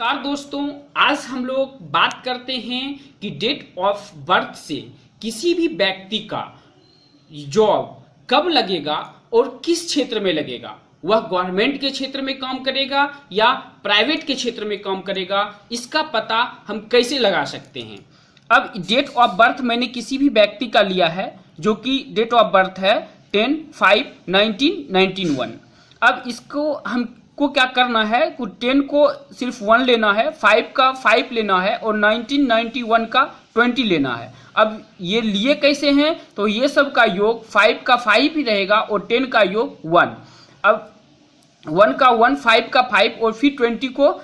नमस्कार दोस्तों, आज हम लोग बात करते हैं कि डेट ऑफ बर्थ से किसी भी व्यक्ति का जॉब कब लगेगा और किस क्षेत्र में लगेगा। वह गवर्नमेंट के क्षेत्र में काम करेगा या प्राइवेट के क्षेत्र में काम करेगा, इसका पता हम कैसे लगा सकते हैं। अब डेट ऑफ बर्थ मैंने किसी भी व्यक्ति का लिया है जो कि डेट ऑफ बर्थ है 10/5/1991। अब इसको हमको क्या करना है, 10 को सिर्फ 1 लेना है, 5 का 5 लेना है और 1991 का 20 लेना है। अब ये लिए कैसे हैं, तो ये सब का योग 5 का 5 ही रहेगा और 10 का योग 1। अब 1 का 1, 5 का 5 और फिर 20 को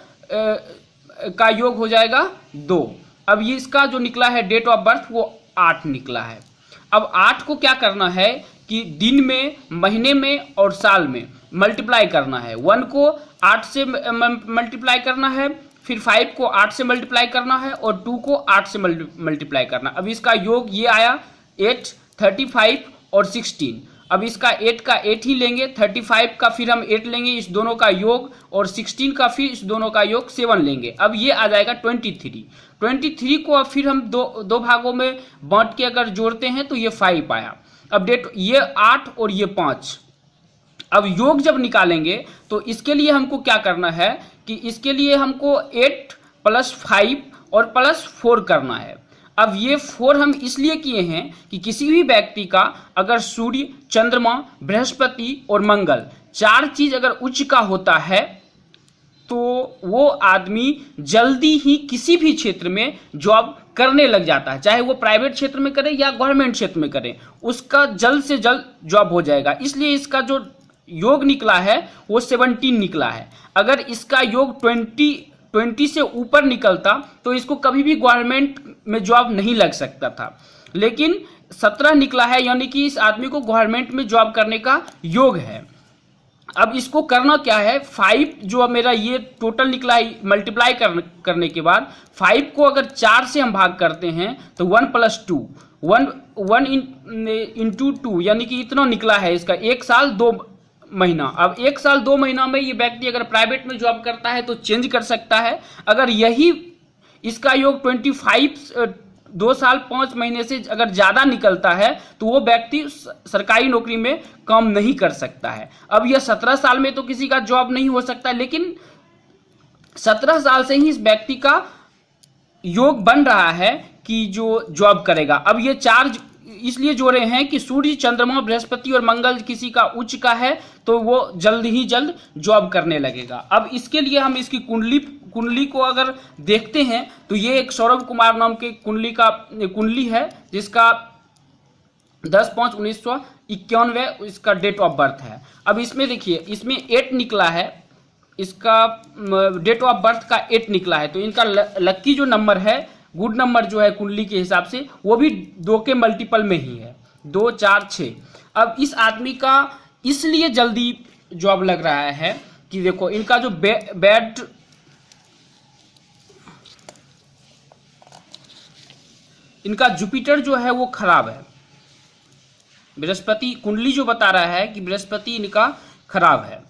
का योग हो जाएगा 2। अब ये इसका जो निकला है डेट ऑफ बर्थ वो 8 निकला है। अब 8 को क्या करना है कि दिन में, महीने में और साल में मल्टीप्लाई करना है। 1 को 8 से मल्टीप्लाई करना है, फिर 5 को 8 से मल्टीप्लाई करना है और 2 को 8 से मल्टीप्लाई करना। अब इसका योग ये आया 8, 35 और 16। अब इसका 8 का 8 ही लेंगे, 35 का फिर हम 8 लेंगे, इस दोनों का योग, और 16 का फिर इस दोनों का योग 7 लेंगे। अब ये आ जाएगा 23 को अब फिर हम दो भागों में बांट के अगर जोड़ते हैं तो ये 5 आया। अब डेट ये 8 और ये 5। अब योग जब निकालेंगे तो इसके लिए हमको क्या करना है कि इसके लिए हमको 8 + 5 और +4 करना है। अब ये 4 हम इसलिए किए हैं कि किसी भी व्यक्ति का अगर सूर्य, चंद्रमा, बृहस्पति और मंगल 4 चीज अगर उच्च का होता है तो वो आदमी जल्दी ही किसी भी क्षेत्र में जॉब करने लग जाता है, चाहे वो प्राइवेट क्षेत्र में करे या गवर्नमेंट क्षेत्र में करे, उसका जल्द से जल्द जॉब हो जाएगा। इसलिए इसका जो योग निकला है वो 17 निकला है। अगर इसका योग 20 से ऊपर निकलता तो इसको कभी भी गवर्नमेंट में जॉब नहीं लग सकता था, लेकिन 17 निकला है, यानी कि इस आदमी को गवर्नमेंट में जॉब करने का योग है। अब इसको करना क्या है, 5 जो मेरा ये टोटल निकला है, मल्टीप्लाई करने के बाद 5 को अगर 4 से हम भाग करते हैं तो 1 + 2, 1 इंटू 2 यानी कि इतना निकला है इसका 1 साल 2 महीना। अब 1 साल 2 महीना में ये व्यक्ति अगर प्राइवेट में जॉब करता है तो चेंज कर सकता है। अगर यही इसका योग 25 2 साल 5 महीने से अगर ज़्यादा निकलता है तो वो व्यक्ति सरकारी नौकरी में काम नहीं कर सकता है। अब यह 17 साल में तो किसी का जॉब नहीं हो सकता, लेकिन 17 साल से ही इस व्यक्ति का योग बन रहा है कि जो जॉब करेगा। अब ये 4 इसलिए जोड़े हैं कि सूर्य, चंद्रमा, बृहस्पति और मंगल किसी का उच्च का है तो वो जल्द ही जल्द जॉब करने लगेगा। अब इसके लिए हम इसकी कुंडली को अगर देखते हैं तो ये एक सौरभ कुमार नाम के कुंडली है जिसका 10/5/1991 इसका डेट ऑफ बर्थ है। अब इसमें देखिए, इसमें 8 निकला है, इसका डेट ऑफ बर्थ का 8 निकला है, तो इनका लक्की जो नंबर है, गुड नंबर जो है कुंडली के हिसाब से, वो भी 2 के मल्टीपल में ही है, 2, 4, 6। अब इस आदमी का इसलिए जल्दी जॉब लग रहा है कि देखो इनका जो बैड इनका जुपिटर जो है वो खराब है। बृहस्पति कुंडली जो बता रहा है कि बृहस्पति इनका खराब है,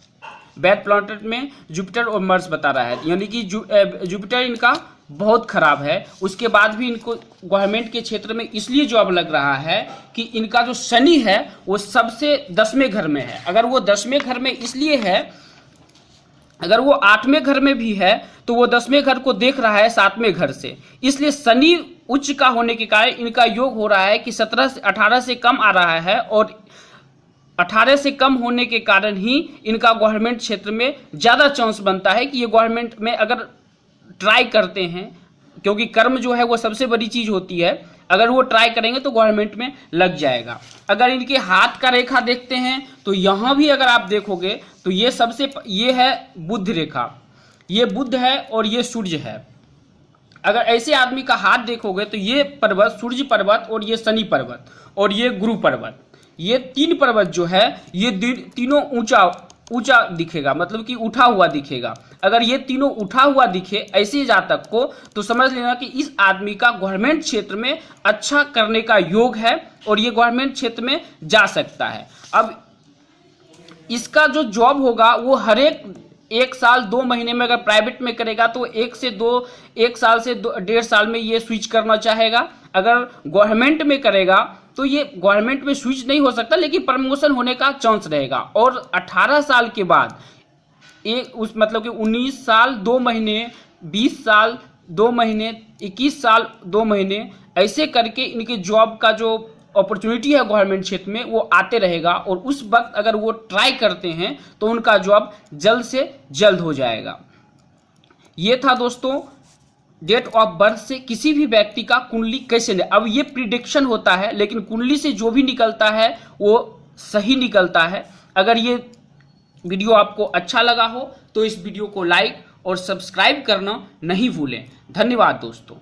बैड प्लैनेट में जुपिटर और मर्स बता रहा है, यानी कि जुपिटर इनका बहुत खराब है। उसके बाद भी इनको गवर्नमेंट के क्षेत्र में इसलिए जॉब लग रहा है कि इनका जो शनि है वो सबसे 10वें घर में है। अगर वो 10वें घर में इसलिए है, अगर वो 8वें घर में भी है तो वो 10वें घर को देख रहा है 7वें घर से, इसलिए शनि उच्च का होने के कारण इनका योग हो रहा है कि 18 से कम आ रहा है, और 18 से कम होने के कारण ही इनका गवर्नमेंट क्षेत्र में ज़्यादा चांस बनता है कि ये गवर्नमेंट में अगर ट्राई करते हैं, क्योंकि कर्म जो है वो सबसे बड़ी चीज़ होती है, अगर वो ट्राई करेंगे तो गवर्नमेंट में लग जाएगा। अगर इनके हाथ का रेखा देखते हैं तो यहाँ भी अगर आप देखोगे तो ये है बुध रेखा, ये बुध है और ये सूर्य है। अगर ऐसे आदमी का हाथ देखोगे तो ये पर्वत, सूर्य पर्वत और ये शनि पर्वत और ये गुरु पर्वत, ये 3 पर्वत जो है ये तीनों ऊंचा दिखेगा, मतलब कि उठा हुआ दिखेगा। अगर ये तीनों उठा हुआ दिखे ऐसे जातक को तो समझ लेना कि इस आदमी का गवर्नमेंट क्षेत्र में अच्छा करने का योग है और ये गवर्नमेंट क्षेत्र में जा सकता है। अब इसका जो जॉब होगा वो हर एक 1 साल 2 महीने में अगर प्राइवेट में करेगा तो 1 साल से 1.5 साल में ये स्विच करना चाहेगा। अगर गवर्नमेंट में करेगा तो ये गवर्नमेंट में स्विच नहीं हो सकता, लेकिन प्रमोशन होने का चांस रहेगा। और 18 साल के बाद मतलब कि 19 साल 2 महीने, 20 साल 2 महीने, 21 साल 2 महीने, ऐसे करके इनके जॉब का जो अपॉर्चुनिटी है गवर्नमेंट क्षेत्र में वो आते रहेगा। और उस वक्त अगर वो ट्राई करते हैं तो उनका जॉब जल्द से जल्द हो जाएगा। ये था दोस्तों डेट ऑफ बर्थ से किसी भी व्यक्ति का कुंडली कैसे ले। अब ये प्रिडिक्शन होता है, लेकिन कुंडली से जो भी निकलता है वो सही निकलता है। अगर ये वीडियो आपको अच्छा लगा हो तो इस वीडियो को लाइक और सब्सक्राइब करना नहीं भूलें। धन्यवाद दोस्तों।